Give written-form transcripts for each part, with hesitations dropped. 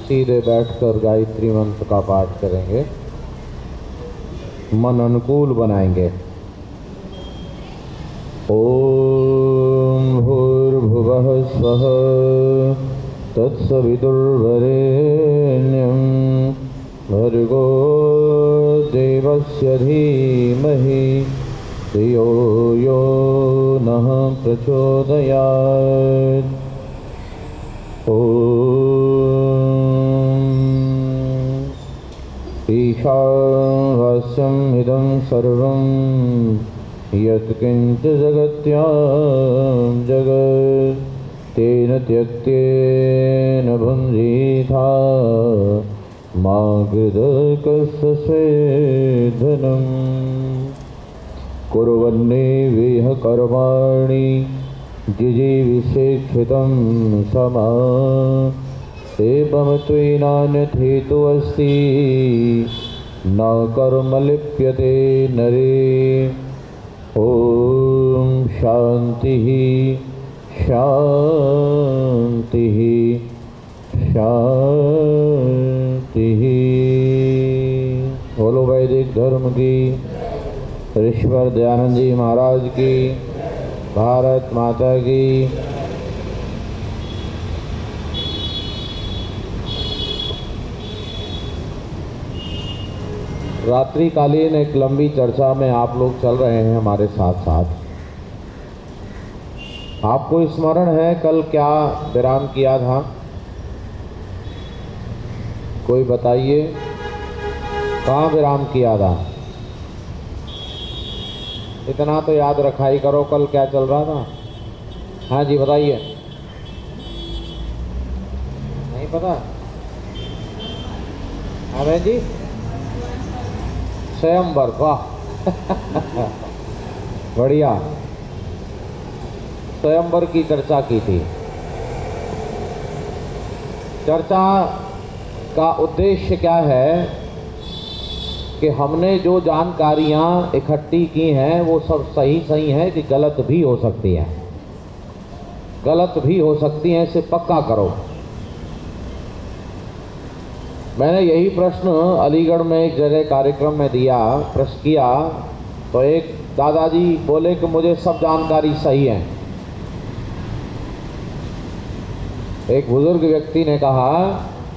सीधे बैठकर गायत्री मंत्र का पाठ करेंगे, मन अनुकूल बनाएंगे। ओम भूर्भुवः स्वः तत्सवितुर्वरेण्यं भर्गो देवस्य धीमहि धियो यो नः प्रचोदयात्। ईशावास्यं इदं सर्वं यत्किञ्च जगत्यां जगत् तेन त्यक्तेन भुञ्जीथा मा कृतकस्य स्वेद्धनम् कुर्वन्नेवेह कर्माणि जिजीविषेक्षितं समा एवं त्वेनान्यथेतुऽस्ति न कर्म लिप्यते नरे। ओम शांतिः शांतिः शांतिः। बोलो वैदिक धर्म की, ईश्वर दयानंद जी महाराज की, भारत माता की। रात्रिकालीन एक लंबी चर्चा में आप लोग चल रहे हैं हमारे साथ साथ। आपको स्मरण है कल क्या विराम किया था? कोई बताइए, कहाँ विराम किया था? इतना तो याद रखा ही करो, कल क्या चल रहा था? हाँ जी बताइए। नहीं पता? हाँ जी, स्वयंवर। वाह बढ़िया, स्वयंवर की चर्चा की थी। चर्चा का उद्देश्य क्या है कि हमने जो जानकारियां इकट्ठी की हैं वो सब सही सही हैं कि गलत भी हो सकती हैं? गलत भी हो सकती हैं, इसे पक्का करो। मैंने यही प्रश्न अलीगढ़ में एक जगह कार्यक्रम में दिया, प्रश्न किया, तो एक दादाजी बोले कि मुझे सब जानकारी सही है। एक बुजुर्ग व्यक्ति ने कहा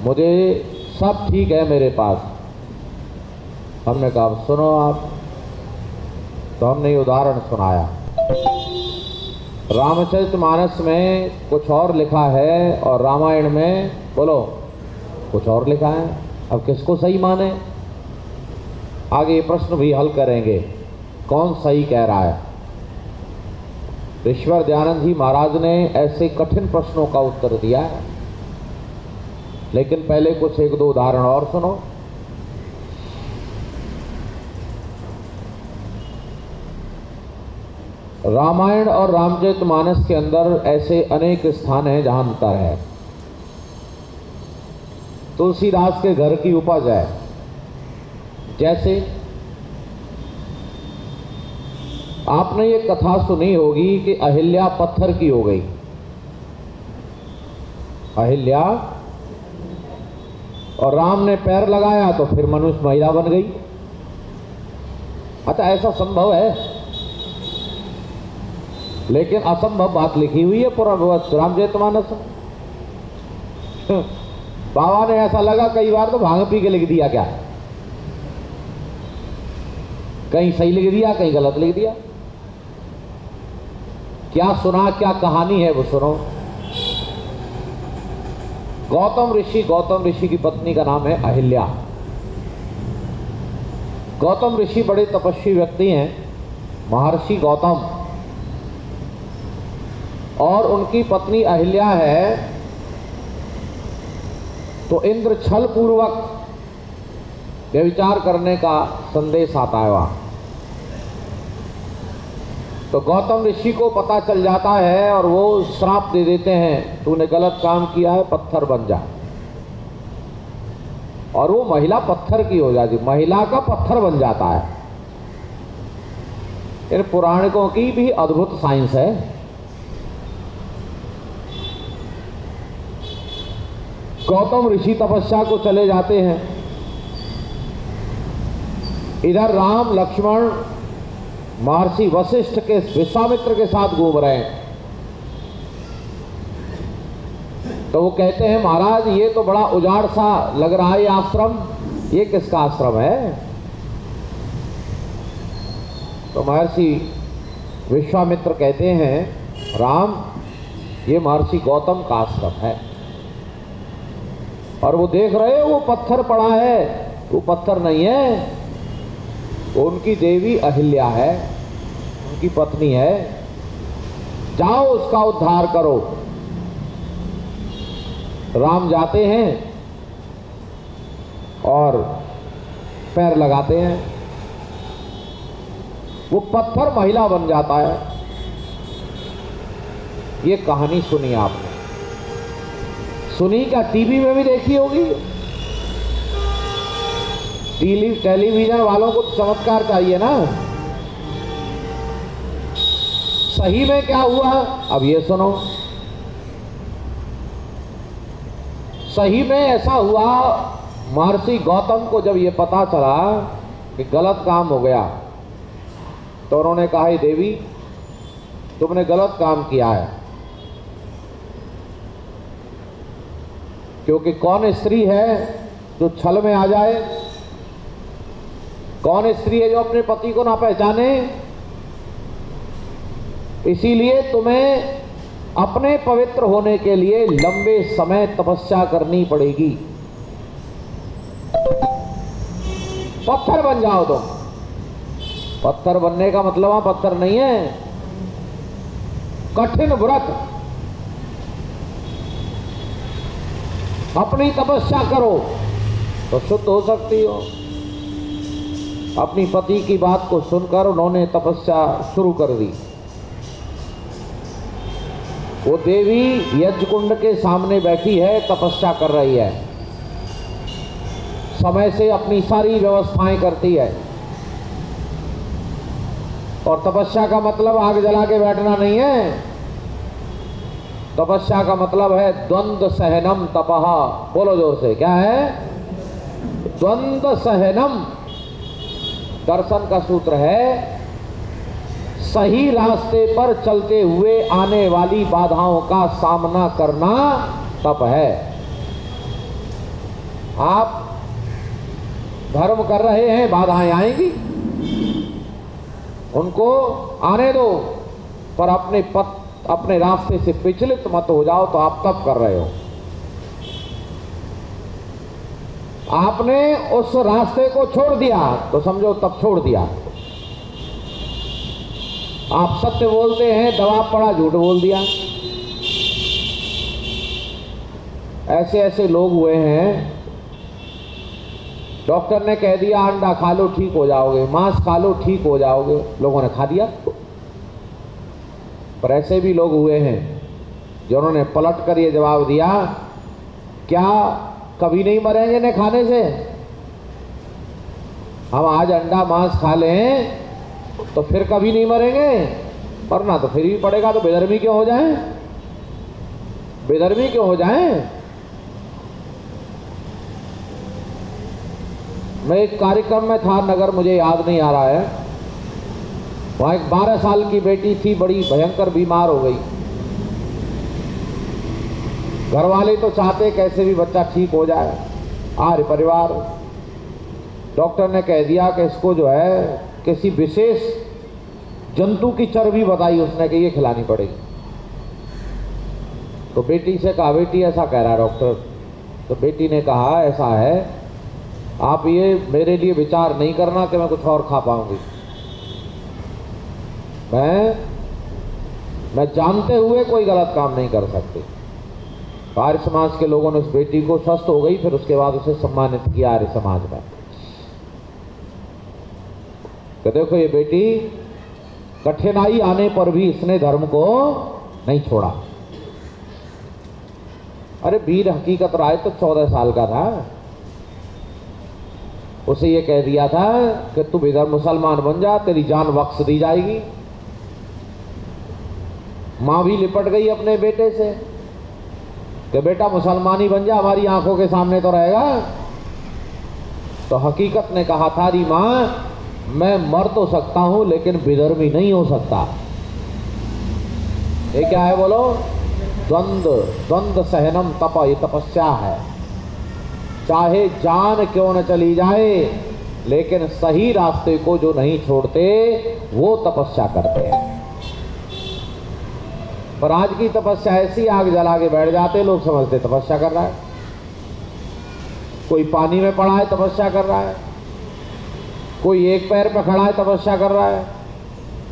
मुझे सब ठीक है मेरे पास। हमने कहा सुनो आप, तो हमने उदाहरण सुनाया। रामचरितमानस में कुछ और लिखा है और रामायण में बोलो कुछ और लिखा है। अब किसको सही माने? आगे ये प्रश्न भी हल करेंगे, कौन सही कह रहा है। ईश्वर दयानंद जी महाराज ने ऐसे कठिन प्रश्नों का उत्तर दिया है। लेकिन पहले कुछ एक दो उदाहरण और सुनो। रामायण और रामचरितमानस के अंदर ऐसे अनेक स्थान हैं जहां अंतर है। तुलसीदास के घर की उपज है। जैसे आपने ये कथा सुनी होगी कि अहिल्या पत्थर की हो गई। अहिल्या, और राम ने पैर लगाया तो फिर मनुष्य महिला बन गई। अच्छा, ऐसा संभव है? लेकिन असंभव बात लिखी हुई है रामचरितमानस में। बाबा ने ऐसा लगा कई बार तो भांग पी के लिख दिया क्या, कहीं सही लिख दिया कहीं गलत लिख दिया। क्या सुना, क्या कहानी है वो सुनो। गौतम ऋषि की पत्नी का नाम है अहिल्या। गौतम ऋषि बड़े तपस्वी व्यक्ति हैं, महर्षि गौतम, और उनकी पत्नी अहिल्या है। तो इंद्र छल पूर्वक व्यभिचार करने का संदेश आता है वहां। तो गौतम ऋषि को पता चल जाता है और वो श्राप दे देते हैं, तूने गलत काम किया है, पत्थर बन जा। और वो महिला पत्थर की हो जाती, महिला का पत्थर बन जाता है। इन पुराणिकों की भी अद्भुत साइंस है। गौतम ऋषि तपस्या को चले जाते हैं। इधर राम लक्ष्मण महर्षि वशिष्ठ के विश्वामित्र के साथ घूम रहे हैं। तो वो कहते हैं महाराज ये तो बड़ा उजाड़ सा लग रहा है ये आश्रम, ये किसका आश्रम है? तो महर्षि विश्वामित्र कहते हैं राम ये महर्षि गौतम का आश्रम है। और वो देख रहे हो वो पत्थर पड़ा है, वो पत्थर नहीं है, वो उनकी देवी अहिल्या है, उनकी पत्नी है। जाओ उसका उद्धार करो। राम जाते हैं और पैर लगाते हैं, वो पत्थर महिला बन जाता है। ये कहानी सुनी आपने, सुनी क्या टीवी में भी देखी होगी? टेलीविजन वालों को चमत्कार चाहिए ना। सही में क्या हुआ अब ये सुनो। सही में ऐसा हुआ, महर्षि गौतम को जब ये पता चला कि गलत काम हो गया तो उन्होंने कहा हे देवी तुमने गलत काम किया है। क्योंकि कौन स्त्री है जो छल में आ जाए? कौन स्त्री है जो अपने पति को ना पहचाने? इसीलिए तुम्हें अपने पवित्र होने के लिए लंबे समय तपस्या करनी पड़ेगी। पत्थर बन जाओ तुम। पत्थर बनने का मतलब वहां पत्थर नहीं है, कठिन व्रत। अपनी तपस्या करो तो शुद्ध हो सकती हो। अपनी पति की बात को सुनकर उन्होंने तपस्या शुरू कर दी। वो देवी यज्ञ कुंड के सामने बैठी है, तपस्या कर रही है, समय से अपनी सारी व्यवस्थाएं करती है। और तपस्या का मतलब आग जला के बैठना नहीं है। तपस्या का मतलब है द्वंद्व सहनम तपः। बोलो जोर से, क्या है? द्वंद्व सहनम। दर्शन का सूत्र है सही रास्ते पर चलते हुए आने वाली बाधाओं का सामना करना तप है। आप धर्म कर रहे हैं, बाधाएं आएंगी, उनको आने दो, पर अपने रास्ते से विचलित मत हो जाओ। तो आप तप कर रहे हो। आपने उस रास्ते को छोड़ दिया तो समझो तब छोड़ दिया। आप सत्य बोलते हैं, दबाव पड़ा, झूठ बोल दिया। ऐसे ऐसे लोग हुए हैं, डॉक्टर ने कह दिया अंडा खा लो ठीक हो जाओगे, मांस खा लो ठीक हो जाओगे, लोगों ने खा दिया। पर ऐसे भी लोग हुए हैं जिन्होंने पलट कर ये जवाब दिया, क्या कभी नहीं मरेंगे न खाने से? हम आज अंडा मांस खा लें तो फिर कभी नहीं मरेंगे, मरना तो फिर भी पड़ेगा, तो बेधर्मी क्यों हो जाएं? बेधर्मी क्यों हो जाएं? मैं एक कार्यक्रम में था, नगर मुझे याद नहीं आ रहा है, वहां एक 12 साल की बेटी थी, बड़ी भयंकर बीमार हो गई। घर वाले तो चाहते कैसे भी बच्चा ठीक हो जाए, आर्य परिवार। डॉक्टर ने कह दिया कि इसको जो है किसी विशेष जंतु की चर्बी बताई उसने कि ये खिलानी पड़ेगी। तो बेटी से कहा बेटी ऐसा कह रहा है डॉक्टर। तो बेटी ने कहा ऐसा है, आप ये मेरे लिए विचार नहीं करना कि मैं कुछ और खा पाऊंगी। मैं जानते हुए कोई गलत काम नहीं कर सकती। आर्य समाज के लोगों ने उस बेटी को, स्वस्थ हो गई, फिर उसके बाद उसे सम्मानित किया आर्य समाज में। तो देखो ये बेटी कठिनाई आने पर भी इसने धर्म को नहीं छोड़ा। अरे वीर हकीकत राय तो 14 साल का था, उसे ये कह दिया था कि तू इधर मुसलमान बन जा, तेरी जान बख्श दी जाएगी। मां भी लिपट गई अपने बेटे से। कि बेटा मुसलमानी बन जा, हमारी आंखों के सामने तो रहेगा। तो हकीकत ने कहा, थारी माँ मैं मर तो सकता हूं लेकिन विधर्मी नहीं हो सकता। ये क्या है बोलो? द्वंद्व सहनम तप, ये तपस्या है। चाहे जान क्यों न चली जाए लेकिन सही रास्ते को जो नहीं छोड़ते वो तपस्या करते हैं। पर आज की तपस्या ऐसी, आग जला के बैठ जाते, लोग समझते तपस्या कर रहा है। कोई पानी में पड़ा है तपस्या कर रहा है, कोई एक पैर पे खड़ा है तपस्या कर रहा है,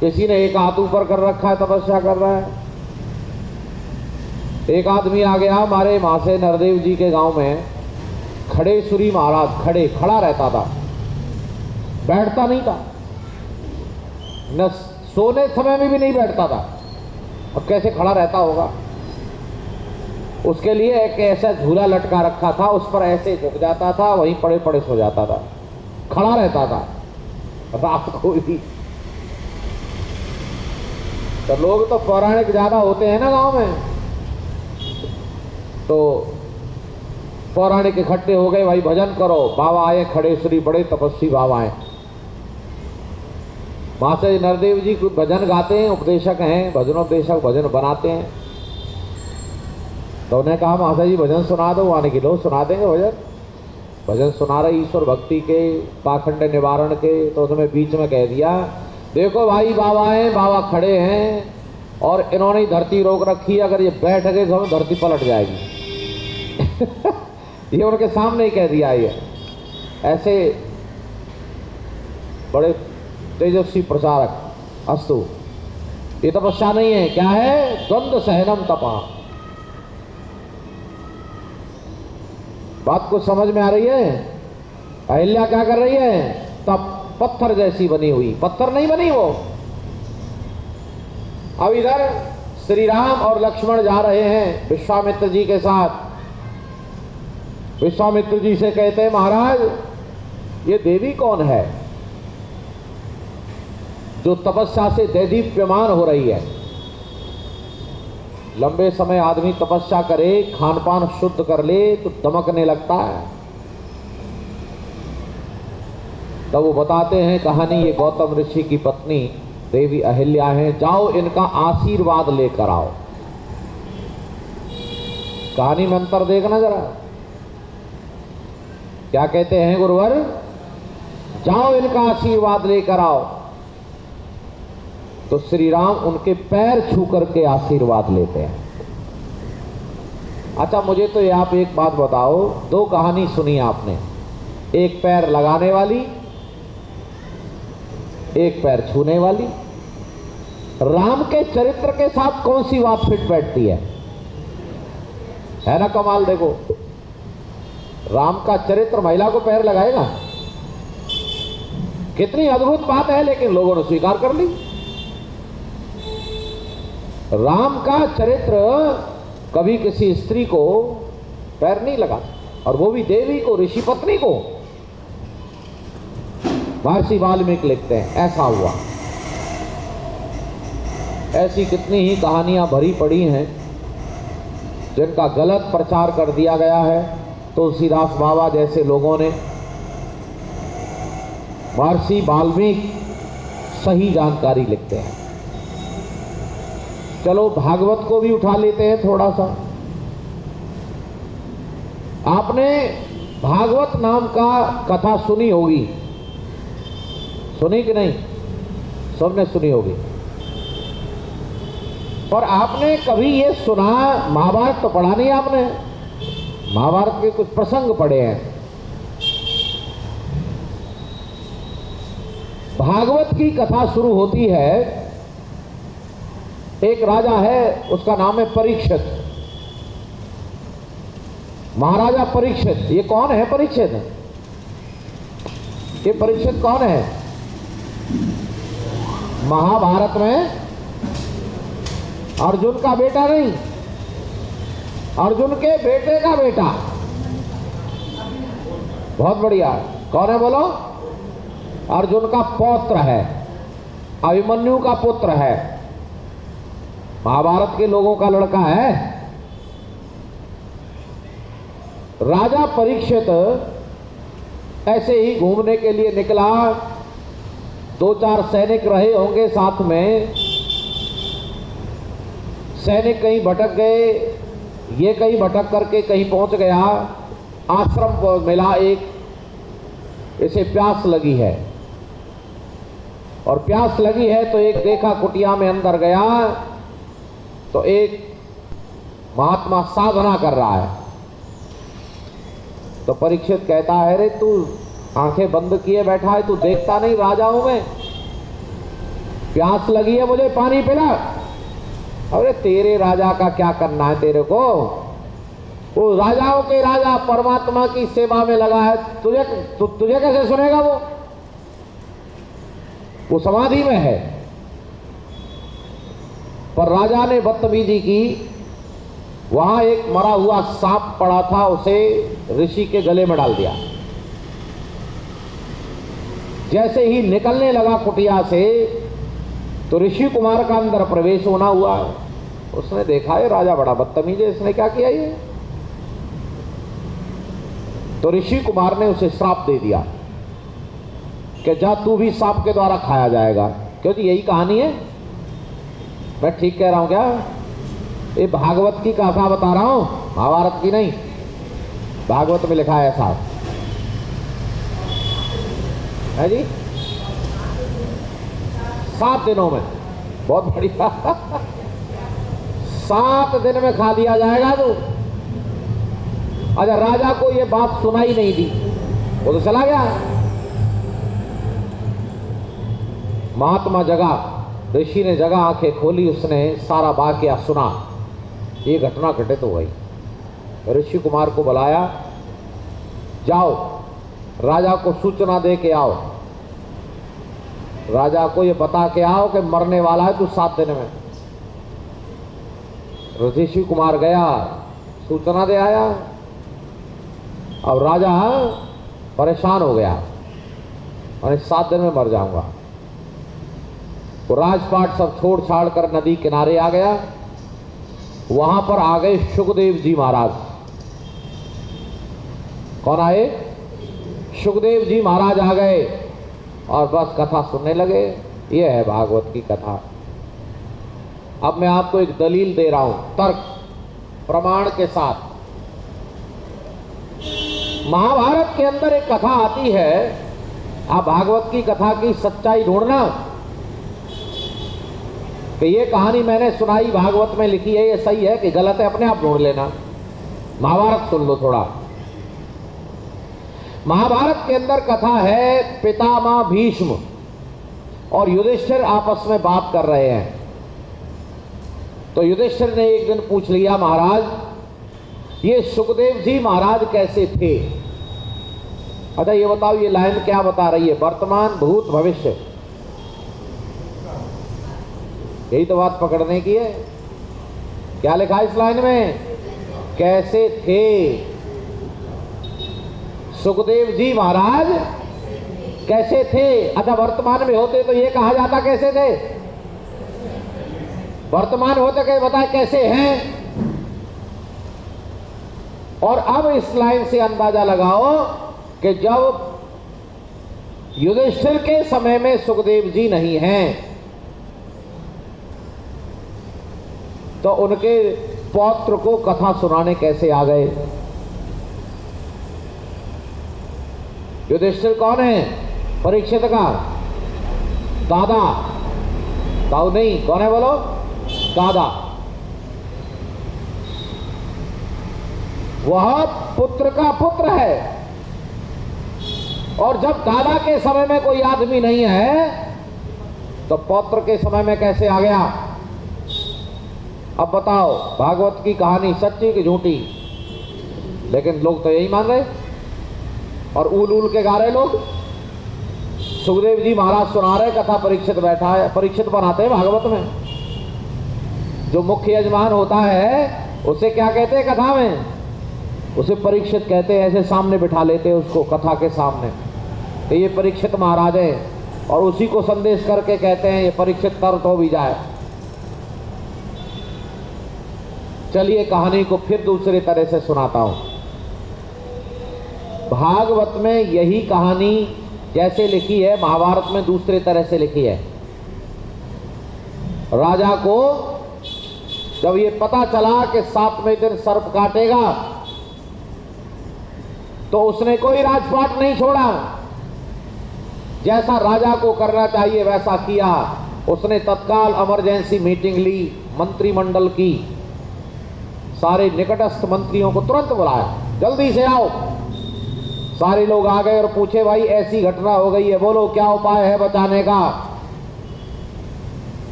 किसी ने एक हाथ ऊपर कर रखा है तपस्या कर रहा है। एक आदमी आ गया हमारे मासे नरदेव जी के गांव में, खड़ेश्वरी महाराज खड़ा रहता था, बैठता नहीं था, न सोने समय में भी नहीं बैठता था। अब कैसे खड़ा रहता होगा? उसके लिए एक ऐसा झूला लटका रखा था, उस पर ऐसे झुक जाता था, वहीं पड़े पड़े सो जाता था, खड़ा रहता था रात को भी। तो लोग तो पौराणिक ज्यादा होते हैं ना गांव में, तो पौराणिक इकट्ठे हो गए, भाई भजन करो। बाबा आए खड़ेश्वरी, बड़े तपस्वी बाबा हैं। वहां से नरदेव जी भजन गाते हैं, उपदेशक हैं, भजनोपदेशक, भजन बनाते हैं। तो उन्हें कहा माता जी भजन सुना दो, आने की लो सुना देंगे भजन। भजन सुना रहे ईश्वर भक्ति के, पाखंड निवारण के। तो उन्होंने बीच में कह दिया, देखो भाई बाबा हैं, बाबा खड़े हैं और इन्होंने धरती रोक रखी है, अगर ये बैठ गए तो हमें धरती पलट जाएगी। ये उनके सामने ही कह दिया। ये ऐसे बड़े तेजस्वी प्रचारक। अस्तु, ये तपस्या नहीं है, क्या है? द्वंद्व सहनम तपा। बात कुछ समझ में आ रही है? अहिल्या क्या कर रही है? तब पत्थर जैसी बनी हुई, पत्थर नहीं बनी वो। अब इधर श्री राम और लक्ष्मण जा रहे हैं विश्वामित्र जी के साथ। विश्वामित्र जी से कहते हैं, महाराज ये देवी कौन है जो तपस्या से दैदीप्यमान हो रही है? लंबे समय आदमी तपस्या करे, खान पान शुद्ध कर ले तो दमकने लगता है। तब वो बताते हैं कहानी, ये गौतम ऋषि की पत्नी देवी अहिल्या हैं, जाओ इनका आशीर्वाद लेकर आओ। कहानी में अंतर देखना जरा, क्या कहते हैं गुरुवर? जाओ इनका आशीर्वाद लेकर आओ। तो श्री राम उनके पैर छू करके आशीर्वाद लेते हैं। अच्छा, मुझे तो ये आप एक बात बताओ, दो कहानी सुनी आपने, एक पैर लगाने वाली, एक पैर छूने वाली। राम के चरित्र के साथ कौन सी बात फिट बैठती है ना? कमाल देखो, राम का चरित्र महिला को पैर लगाएगा, कितनी अद्भुत बात है, लेकिन लोगों ने स्वीकार कर ली। राम का चरित्र कभी किसी स्त्री को पैर नहीं लगा, और वो भी देवी को, ऋषि पत्नी को। महर्षि वाल्मीकि लिखते हैं ऐसा हुआ। ऐसी कितनी ही कहानियां भरी पड़ी हैं जिनका गलत प्रचार कर दिया गया है। तुलसीदास बाबा जैसे लोगों ने, महर्षि वाल्मीकि सही जानकारी लिखते हैं। चलो भागवत को भी उठा लेते हैं थोड़ा सा। आपने भागवत नाम का कथा सुनी होगी, सुनी कि नहीं? सबने सुनी होगी। और आपने कभी ये सुना, महाभारत तो पढ़ा नहीं आपने, महाभारत के कुछ प्रसंग पढ़े हैं। भागवत की कथा शुरू होती है, एक राजा है, उसका नाम है परीक्षित, महाराजा परीक्षित। ये कौन है परीक्षित? ये परीक्षित कौन है? महाभारत में अर्जुन का बेटा नहीं, अर्जुन के बेटे का बेटा। बहुत बढ़िया। कौन है बोलो? अर्जुन का पौत्र है, अभिमन्यु का पुत्र है, महाभारत के लोगों का लड़का है। राजा परीक्षित ऐसे ही घूमने के लिए निकला। 2-4 सैनिक रहे होंगे साथ में। सैनिक कहीं भटक गए, ये कहीं भटक करके कहीं पहुंच गया। आश्रम पर मिला एक, इसे प्यास लगी है, और प्यास लगी है तो एक देखा कुटिया में अंदर गया तो एक महात्मा साधना कर रहा है। तो परीक्षित कहता है, अरे तू आंखें बंद किए बैठा है, तू देखता नहीं राजा हूं मैं, प्यास लगी है मुझे, पानी पिला। अरे तेरे राजा का क्या करना है तेरे को, वो राजाओं के राजा परमात्मा की सेवा में लगा है, तुझे कैसे सुनेगा वो समाधि में है। पर राजा ने बदतमीजी की। वहां एक मरा हुआ सांप पड़ा था, उसे ऋषि के गले में डाल दिया। जैसे ही निकलने लगा कुटिया से तो ऋषि कुमार का अंदर प्रवेश होना हुआ। उसने देखा है राजा बड़ा बदतमीज है, इसने क्या किया ये। तो ऋषि कुमार ने उसे श्राप दे दिया कि जा तू भी सांप के द्वारा खाया जाएगा। क्योंकि यही कहानी है, मैं ठीक कह रहा हूं क्या? ये भागवत की कथा बता रहा हूं, महाभारत की नहीं। भागवत में लिखा है ऐसा है जी। 7 दिनों में, बहुत बढ़िया 7 दिन में खा लिया जाएगा तू। अच्छा, राजा को ये बात सुनाई नहीं दी, वो तो चला गया। महात्मा जगा, ऋषि ने जगह आंखें खोली, उसने सारा वाकया सुना। ये घटना घटित हो गई। ऋषि कुमार को बुलाया, जाओ राजा को सूचना दे के आओ, राजा को ये बता के आओ कि मरने वाला है तू 7 दिन में। ऋषि कुमार गया, सूचना दे आया। अब राजा परेशान हो गया, और 7 दिन में मर जाऊंगा। तो राजपाट सब छोड़ छाड़ कर नदी किनारे आ गया। वहां पर आ गए सुखदेव जी महाराज। कौन आए? सुखदेव जी महाराज आ गए और बस कथा सुनने लगे। ये है भागवत की कथा। अब मैं आपको एक दलील दे रहा हूं, तर्क प्रमाण के साथ। महाभारत के अंदर एक कथा आती है, आप भागवत की कथा की सच्चाई ढूंढना कि ये कहानी मैंने सुनाई, भागवत में लिखी है, ये सही है कि गलत है, अपने आप ढूंढ लेना। महाभारत सुन लो थोड़ा। महाभारत के अंदर कथा है, पितामह भीष्म और युधिष्ठिर आपस में बात कर रहे हैं। तो युधिष्ठिर ने एक दिन पूछ लिया, महाराज ये सुखदेव जी महाराज कैसे थे? अच्छा ये बताओ, ये लाइन क्या बता रही है? वर्तमान, भूत, भविष्य, यही तो बात पकड़ने की है। क्या लिखा है इस लाइन में? कैसे थे सुखदेव जी महाराज, कैसे थे? अच्छा वर्तमान में होते तो ये कहा जाता कैसे थे? वर्तमान होते कहीं बताए कैसे हैं। और अब इस लाइन से अंदाजा लगाओ कि जब युधिष्ठिर के समय में सुखदेव जी नहीं हैं तो उनके पौत्र को कथा सुनाने कैसे आ गए? युधिष्ठिर कौन है? परीक्षित का दादा, ताऊ नहीं, कौन है बोलो? दादा। वह पुत्र का पुत्र है, और जब दादा के समय में कोई आदमी नहीं है तो पौत्र के समय में कैसे आ गया? अब बताओ भागवत की कहानी सच्ची कि झूठी? लेकिन लोग तो यही मान रहे और उल उल के गा रहे लोग। सुखदेव जी महाराज सुना रहे कथा, परीक्षित बैठा है, परीक्षित बनाते हैं भागवत में। जो मुख्य यजमान होता है उसे क्या कहते हैं कथा में? उसे परीक्षित कहते हैं। ऐसे सामने बिठा लेते हैं उसको कथा के सामने, तो ये परीक्षित महाराज है, और उसी को संदेश करके कहते हैं ये परीक्षित तर तो भी जाए। चलिए कहानी को फिर दूसरे तरह से सुनाता हूं। भागवत में यही कहानी जैसे लिखी है, महाभारत में दूसरे तरह से लिखी है। राजा को जब ये पता चला कि 7वें दिन सर्प काटेगा, तो उसने कोई राजपाट नहीं छोड़ा। जैसा राजा को करना चाहिए वैसा किया। उसने तत्काल इमरजेंसी मीटिंग ली मंत्रिमंडल की। सारे निकटस्थ मंत्रियों को तुरंत बुलाया, जल्दी से आओ। सारे लोग आ गए और पूछे, भाई ऐसी घटना हो गई है, बोलो क्या उपाय है बचाने का।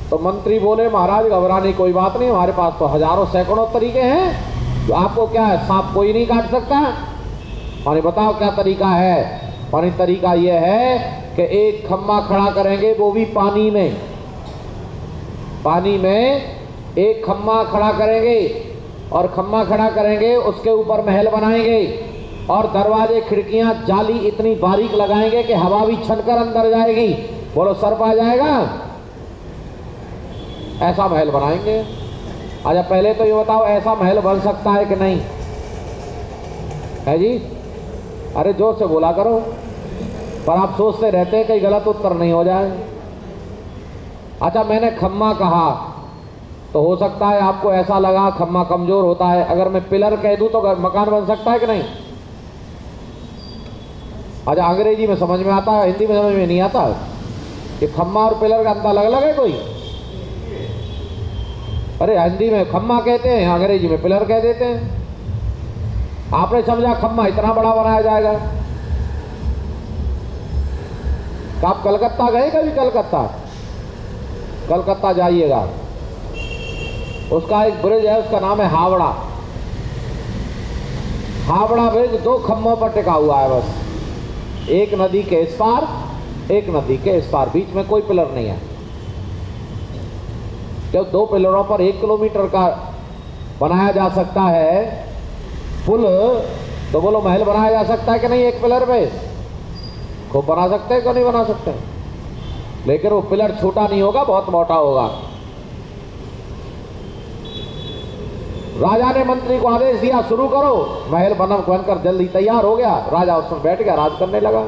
तो मंत्री बोले, महाराज घबराने कोई बात नहीं, हमारे पास तो हजारों सैकड़ों तरीके हैं। तो आपको क्या है, सांप कोई नहीं काट सकता? और बताओ क्या तरीका है? और तरीका यह है कि एक खम्मा खड़ा करेंगे, वो भी पानी में। पानी में एक खम्मा खड़ा करेंगे, और खम्मा खड़ा करेंगे, उसके ऊपर महल बनाएंगे, और दरवाजे खिड़कियां जाली इतनी बारीक लगाएंगे कि हवा भी छनकर अंदर जाएगी। बोलो सर्प आ जाएगा? ऐसा महल बनाएंगे। अच्छा पहले तो ये बताओ, ऐसा महल बन सकता है कि नहीं है जी? अरे जोर से बोला करो। पर आप सोचते रहते हैं कहीं गलत उत्तर नहीं हो जाए। अच्छा मैंने खम्मा कहा तो हो सकता है आपको ऐसा लगा खम्मा कमजोर होता है। अगर मैं पिलर कह दूं तो मकान बन सकता है कि नहीं? अच्छा अंग्रेजी में समझ में आता है, हिंदी में समझ में नहीं आता कि खम्मा और पिलर का अंतर अलग अलग है कोई? अरे हिंदी में खम्मा कहते हैं, अंग्रेजी में पिलर कह देते हैं। आपने समझा खम्मा इतना बड़ा बनाया जाएगा। आप कलकत्ता गए कभी? कलकत्ता जाइएगा, उसका एक ब्रिज है, उसका नाम है हावड़ा। हावड़ा ब्रिज 2 खम्भों पर टिका हुआ है बस। एक नदी के इस पार, एक नदी के इस पार, बीच में कोई पिलर नहीं है। जब 2 पिलरों पर 1 किलोमीटर का बनाया जा सकता है पुल, तो बोलो महल बनाया जा सकता है कि नहीं? एक पिलर पे खूब बना सकते हैं कि नहीं बना सकते? लेकिन वो पिलर छोटा नहीं होगा, बहुत मोटा होगा। राजा ने मंत्री को आदेश दिया, शुरू करो। महल बनकर जल्दी तैयार हो गया। राजा उसमें बैठ गया, राज करने लगा।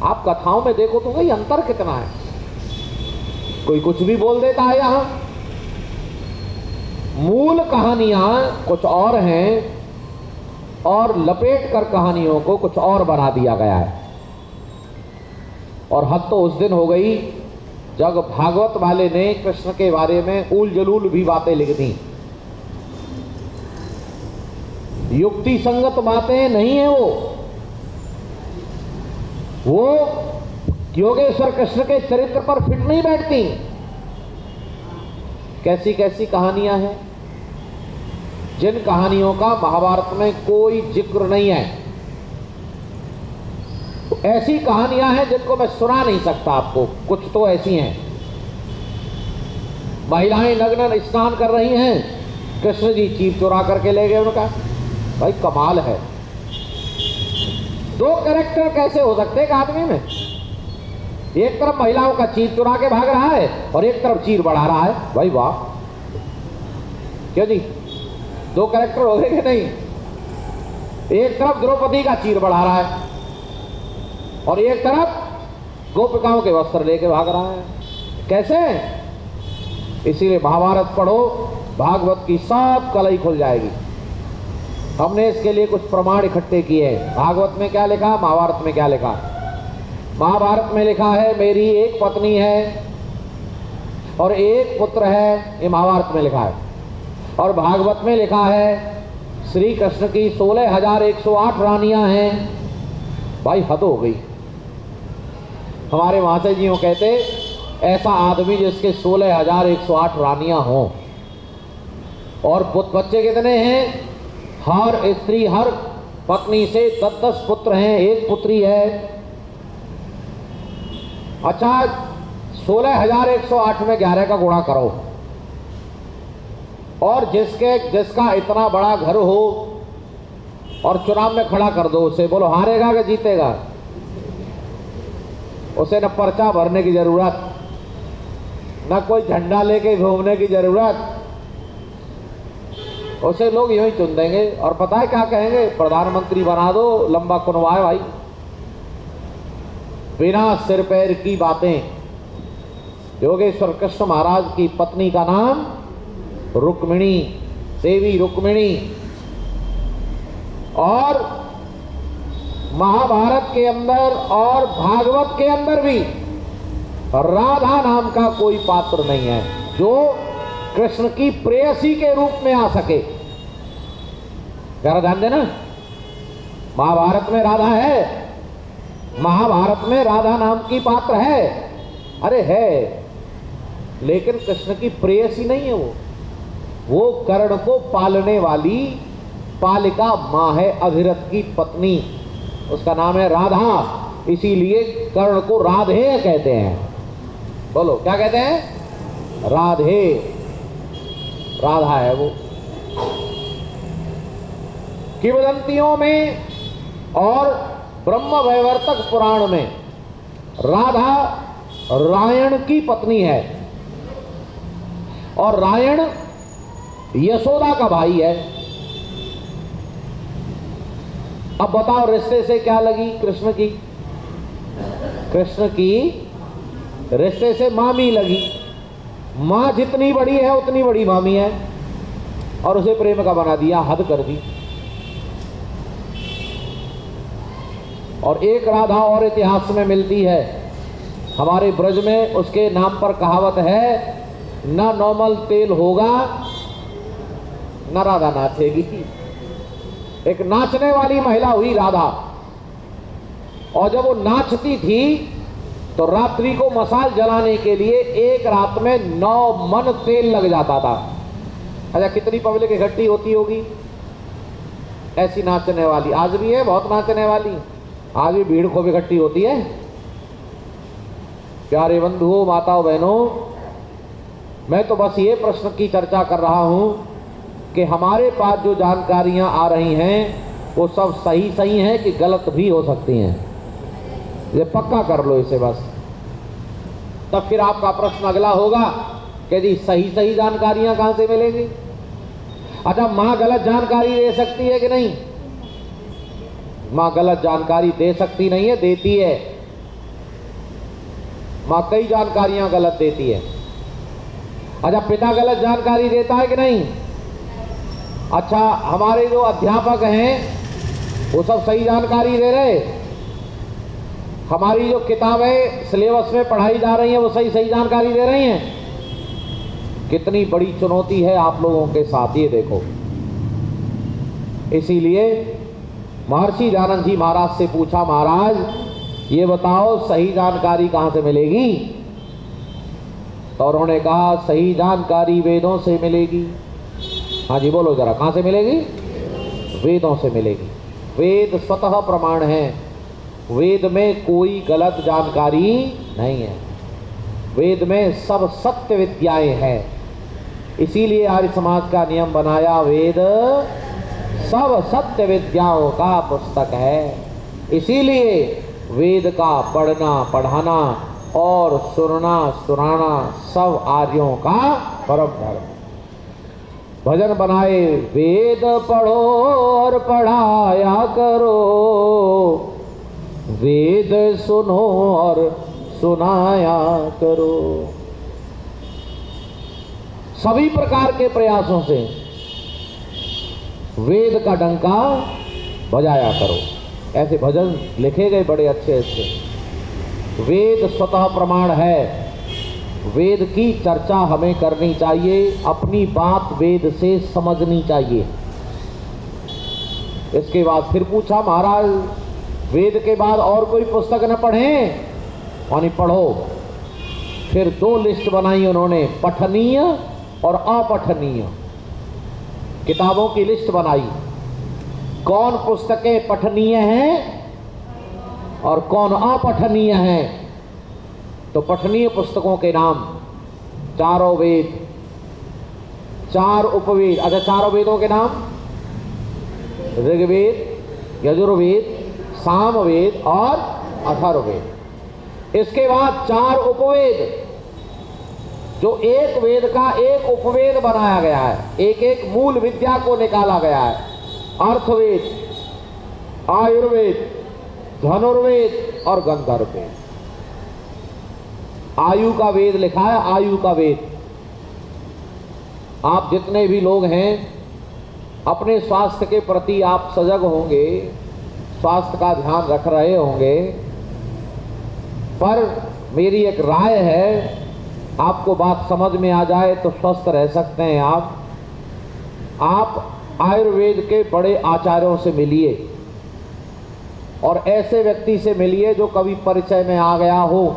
आप कथाओं में देखो तो भाई अंतर कितना है। कोई कुछ भी बोल देता है। यहां मूल कहानियां कुछ और हैं, और लपेट कर कहानियों को कुछ और बना दिया गया है। और हद तो उस दिन हो गई जब भागवत वाले ने कृष्ण के बारे में उल जलूल भी बातें लिख दी। युक्ति संगत बातें नहीं है वो योगेश्वर कृष्ण के चरित्र पर फिट नहीं बैठती। कैसी कैसी कहानियां हैं, जिन कहानियों का महाभारत में कोई जिक्र नहीं है। ऐसी कहानियां हैं जिनको मैं सुना नहीं सकता आपको। कुछ तो ऐसी हैं, महिलाएं नग्न स्नान कर रही हैं, कृष्ण जी चीर चुरा करके ले गए उनका। भाई कमाल है। 2 कैरेक्टर कैसे हो सकते हैं एक आदमी में? एक तरफ महिलाओं का चीर चुरा के भाग रहा है और एक तरफ चीर बढ़ा रहा है। भाई वाह, क्यों जी? 2 कैरेक्टर हो गए कि नहीं? एक तरफ द्रौपदी का चीर बढ़ा रहा है और एक तरफ गोपिकाओं के वस्त्र लेके भाग रहा है। कैसे? इसीलिए महाभारत पढ़ो, भागवत की सब कलई खुल जाएगी। हमने इसके लिए कुछ प्रमाण इकट्ठे किए हैं। भागवत में क्या लिखा, महाभारत में क्या लिखा? महाभारत में लिखा है मेरी एक पत्नी है और एक पुत्र है, ये महाभारत में लिखा है। और भागवत में लिखा है श्री कृष्ण की 16,108 रानियां हैं। भाई हद हो गई। हमारे माता जी कहते ऐसा आदमी जिसके 16,108 रानियां हों। और बच्चे कितने हैं? हर स्त्री, हर पत्नी से 10-10 पुत्र हैं, एक पुत्री है। अच्छा 16,108 में 11 का गुणा करो। और जिसका इतना बड़ा घर हो और चुनाव में खड़ा कर दो उसे, बोलो हारेगा कि जीतेगा? उसे न पर्चा भरने की जरूरत, न कोई झंडा लेके घूमने की जरूरत। उसे लोग यूं ही चुन देंगे और पता है क्या कहेंगे, प्रधानमंत्री बना दो, लंबा कुनवाए भाई। बिना सिर पैर की बातें। योगेश्वर कृष्ण महाराज की पत्नी का नाम रुक्मिणी, देवी रुक्मिणी। और महाभारत के अंदर और भागवत के अंदर भी राधा नाम का कोई पात्र नहीं है जो कृष्ण की प्रेयसी के रूप में आ सके। जरा ध्यान देना, महाभारत में राधा है, महाभारत में राधा नाम की पात्र है, अरे है, लेकिन कृष्ण की प्रेयसी नहीं है। वो कर्ण को पालने वाली पालिका मां है, अभिरथ की पत्नी, उसका नाम है राधा। इसीलिए कर्ण को राधे कहते हैं। बोलो क्या कहते हैं? राधे, राधा है वो। किंवदंतियों में और ब्रह्म वैवर्तक पुराण में राधा रायण की पत्नी है और रायण यशोदा का भाई है। अब बताओ रिश्ते से क्या लगी कृष्ण की? कृष्ण की रिश्ते से मामी लगी। मां जितनी बड़ी है उतनी बड़ी मामी है और उसे प्रेम का बना दिया, हद कर दी। और एक राधा और इतिहास में मिलती है हमारे ब्रज में, उसके नाम पर कहावत है, ना नॉर्मल तेल होगा ना राधा नाचेगी। एक नाचने वाली महिला हुई राधा, और जब वो नाचती थी तो रात्रि को मसाल जलाने के लिए एक रात में 9 मन तेल लग जाता था। अच्छा, कितनी पब्लिक इकट्ठी होती होगी ऐसी नाचने वाली? आज भी है बहुत नाचने वाली, आज भी भीड़ खूब इकट्ठी होती है। प्यारे बंधुओं, माताओं, बहनों, मैं तो बस ये प्रश्न की चर्चा कर रहा हूं कि हमारे पास जो जानकारियां आ रही हैं वो सब सही हैं कि गलत भी हो सकती हैं। ये पक्का कर लो इसे बस। तब फिर आपका प्रश्न अगला होगा कि जी सही जानकारियां कहां से मिलेंगी? अच्छा, मां गलत जानकारी दे सकती है कि नहीं? मां गलत जानकारी दे सकती नहीं है, देती है। मां कई जानकारियां गलत देती है। अच्छा, पिता गलत जानकारी देता है कि नहीं? अच्छा, हमारे जो अध्यापक हैं वो सब सही जानकारी दे रहे? हमारी जो किताबें सिलेबस में पढ़ाई जा रही हैं वो सही जानकारी दे रही हैं? कितनी बड़ी चुनौती है आप लोगों के साथ, ये देखो। इसीलिए महर्षि दयानंद जी महाराज से पूछा, महाराज ये बताओ सही जानकारी कहां से मिलेगी? तो उन्होंने कहा सही जानकारी वेदों से मिलेगी। हाँ जी बोलो जरा, कहां से मिलेगी? वेदों से मिलेगी। वेद स्वतः प्रमाण है, वेद में कोई गलत जानकारी नहीं है, वेद में सब सत्य विद्याएं हैं। इसीलिए आर्य समाज का नियम बनाया, वेद सब सत्य विद्याओं का पुस्तक है। इसीलिए वेद का पढ़ना पढ़ाना और सुनना सुनाना सब आर्यों का परम धर्म। भजन बनाए, वेद पढ़ो और पढ़ाया करो, वेद सुनो और सुनाया करो। सभी प्रकार के प्रयासों से वेद का डंका बजाया करो। ऐसे भजन लिखे गए बड़े अच्छे अच्छे। वेद स्वतः प्रमाण है, वेद की चर्चा हमें करनी चाहिए, अपनी बात वेद से समझनी चाहिए। इसके बाद फिर पूछा, महाराज वेद के बाद और कोई पुस्तक न पढ़ें? यानी पढ़ो। फिर 2 लिस्ट बनाई उन्होंने, पठनीय और अपठनीय किताबों की लिस्ट बनाई। कौन पुस्तकें पठनीय हैं और कौन अपठनीय हैं? तो पठनीय पुस्तकों के नाम 4 वेद, 4 उपवेद। अच्छा, 4 वेदों के नाम ऋग्वेद, यजुर्वेद, सामवेद और अथर्ववेद। इसके बाद 4 उपवेद। जो एक वेद का एक उपवेद बनाया गया है, एक एक मूल विद्या को निकाला गया है। अर्थवेद, आयुर्वेद, धनुर्वेद और गंधर्व वेद। आयु का वेद लिखा है, आयु का वेद। आप जितने भी लोग हैं अपने स्वास्थ्य के प्रति आप सजग होंगे, स्वास्थ्य का ध्यान रख रहे होंगे, पर मेरी एक राय है, आपको बात समझ में आ जाए तो स्वस्थ रह सकते हैं आप आयुर्वेद के बड़े आचार्यों से मिलिए और ऐसे व्यक्ति से मिलिए जो कभी परिचय में आ गया हो,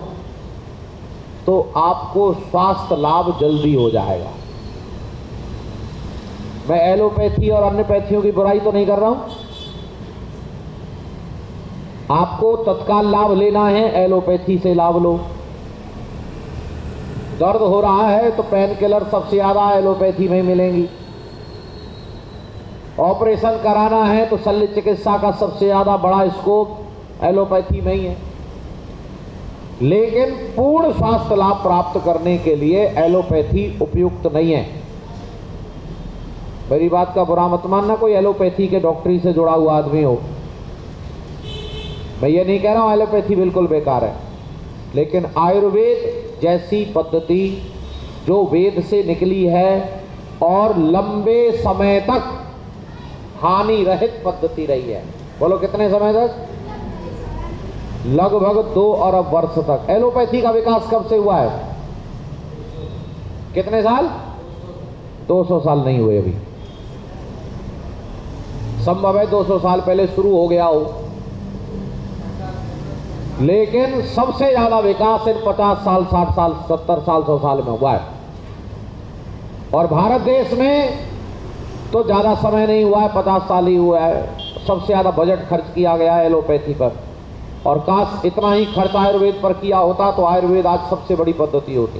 तो आपको स्वास्थ्य लाभ जल्दी हो जाएगा। मैं एलोपैथी और अन्य पैथियों की बुराई तो नहीं कर रहा हूं। आपको तत्काल लाभ लेना है, एलोपैथी से लाभ लो। दर्द हो रहा है तो पेन किलर सबसे ज्यादा एलोपैथी में मिलेंगी। ऑपरेशन कराना है तो शल्य चिकित्सा का सबसे ज्यादा बड़ा स्कोप एलोपैथी में ही है। लेकिन पूर्ण स्वास्थ्य लाभ प्राप्त करने के लिए एलोपैथी उपयुक्त नहीं है। मेरी बात का बुरा मत मानना, कोई एलोपैथी के डॉक्टरी से जुड़ा हुआ आदमी हो। मैं ये नहीं कह रहा हूं एलोपैथी बिल्कुल बेकार है, लेकिन आयुर्वेद जैसी पद्धति जो वेद से निकली है और लंबे समय तक हानि रहित पद्धति रही है। बोलो कितने समय तक? लगभग 2 अरब वर्ष तक। एलोपैथी का विकास कब से हुआ है? कितने साल? 200 साल नहीं हुए अभी। संभव है 200 साल पहले शुरू हो गया हो, लेकिन सबसे ज्यादा विकास इन 50 साल, 60 साल, 70 साल, 100 साल में हुआ है। और भारत देश में तो ज्यादा समय नहीं हुआ है, 50 साल ही हुआ है। सबसे ज्यादा बजट खर्च किया गया है एलोपैथी पर, और काश इतना ही खर्च आयुर्वेद पर किया होता तो आयुर्वेद आज सबसे बड़ी पद्धति होती,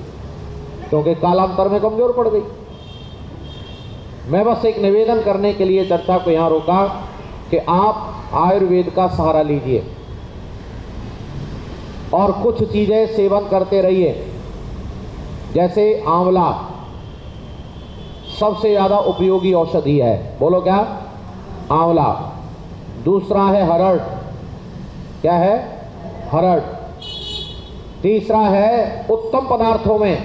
क्योंकि कालांतर में कमजोर पड़ गई। मैं बस एक निवेदन करने के लिए चर्चा को यहां रोका कि आप आयुर्वेद का सहारा लीजिए और कुछ चीजें सेवन करते रहिए। जैसे आंवला सबसे ज्यादा उपयोगी औषधि है। बोलो क्या? आंवला। दूसरा है हरड़। क्या है? हरड़। तीसरा है उत्तम पदार्थों में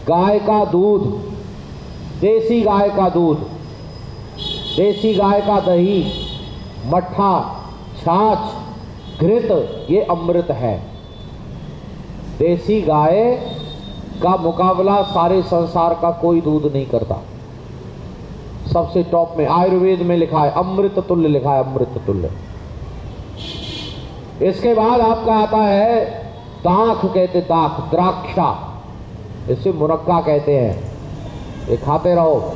गाय का दूध, देसी गाय का दूध, देसी गाय का दही, मट्ठा, छाछ, घृत, ये अमृत है। देसी गाय का मुकाबला सारे संसार का कोई दूध नहीं करता। सबसे टॉप में आयुर्वेद में लिखा है, अमृत तुल्य लिखा है, अमृत तुल्य। इसके बाद आपका आता है दाख, कहते दाख, द्राक्षा, इसे मुनक्का कहते हैं। ये खाते रहो।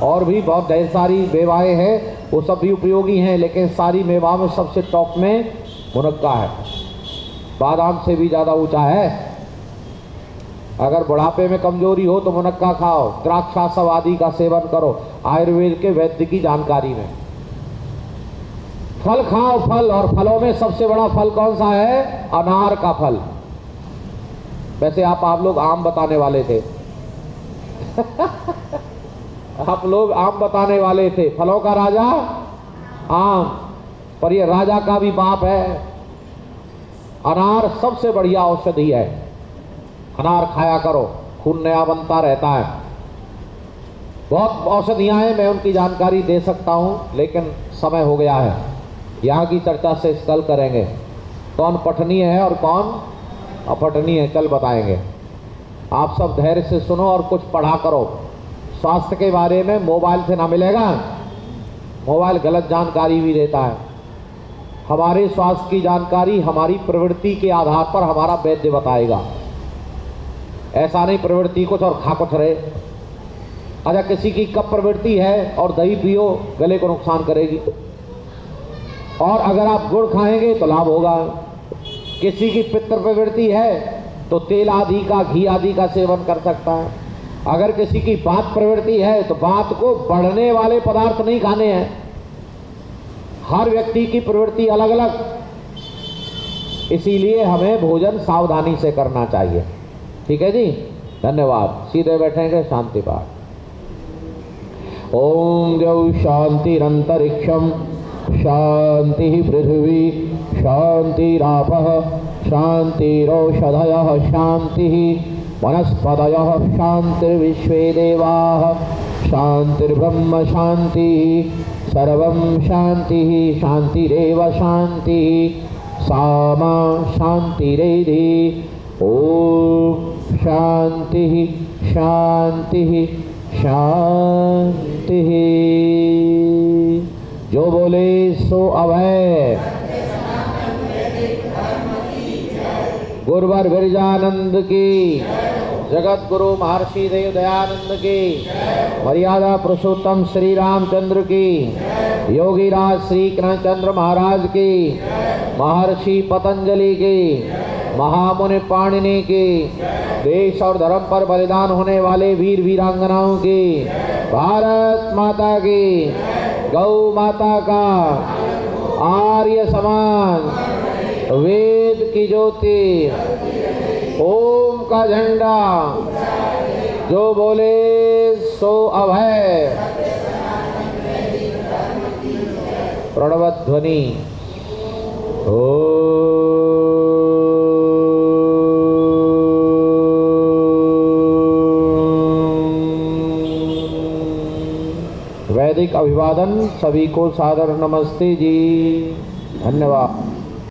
और भी बहुत ढेर सारी मेवाएं हैं, वो सब भी उपयोगी हैं, लेकिन सारी मेवा में सबसे टॉप में मुनक्का है। बादाम से भी ज़्यादा ऊंचा है। अगर बुढ़ापे में कमजोरी हो तो मुनक्का खाओ, द्राक्षा सब आदि का सेवन करो। आयुर्वेद के वैद्य की जानकारी में फल खाओ, फल, और फलों में सबसे बड़ा फल कौन सा है? अनार का फल। वैसे आप लोग आम बताने वाले थे आप लोग आम बताने वाले थे, फलों का राजा आम, पर ये राजा का भी बाप है। अनार सबसे बढ़िया औषधि है। अनार खाया करो, खून नया बनता रहता है। बहुत औषधियां हैं, मैं उनकी जानकारी दे सकता हूं, लेकिन समय हो गया है। यहाँ की चर्चा से कल करेंगे। कौन पठनीय है और कौन अपठनीय है, कल बताएंगे। आप सब धैर्य से सुनो और कुछ पढ़ा करो। स्वास्थ्य के बारे में मोबाइल से ना मिलेगा, मोबाइल गलत जानकारी भी देता है। हमारे स्वास्थ्य की जानकारी हमारी प्रवृत्ति के आधार पर हमारा वैद्य बताएगा। ऐसा नहीं प्रवृत्ति कुछ और खा कुछ रहे। अच्छा, किसी की कफ प्रवृत्ति है और दही पियो, गले को नुकसान करेगी, और अगर आप गुड़ खाएंगे तो लाभ होगा। किसी की पित्त प्रवृत्ति है तो तेल आदि का, घी आदि का सेवन कर सकता है। अगर किसी की वात प्रवृत्ति है तो वात को बढ़ने वाले पदार्थ नहीं खाने हैं। हर व्यक्ति की प्रवृत्ति अलग अलग, इसीलिए हमें भोजन सावधानी से करना चाहिए। ठीक है जी। धन्यवाद। सीधे बैठेंगे, शांति पाठ। ओम द्यौ शांतिरंतरिक्षम शांति पृथ्वी शांतिरापः शांतिरौषधयः शांतिः वनस्पतयः शांतिर्विश्वे देवाः शांतिर्ब्रह्म शांतिः सर्वं शांतिः शांतिरेव शांतिः सामा शांतिरेधि। ओम शांतिः शांतिः शांतिः। जो बोले सो अभय। गुरुवर विरजानंद की, जगत गुरु महर्षि देव दयानंद की, मर्यादा पुरुषोत्तम श्री रामचंद्र की, योगी राज श्री कृष्णचंद्र महाराज की, महर्षि पतंजलि की, महामुनि पाणिनि की, देश और धर्म पर बलिदान होने वाले वीर वीरांगनाओं की, भारत माता की, गौ माता का, आर्य समाज, वेद की ज्योति, ओम का झंडा, जो बोले सो अभय। प्रणव ध्वनि। वैदिक अभिवादन। सभी को सादर नमस्ते जी। धन्यवाद।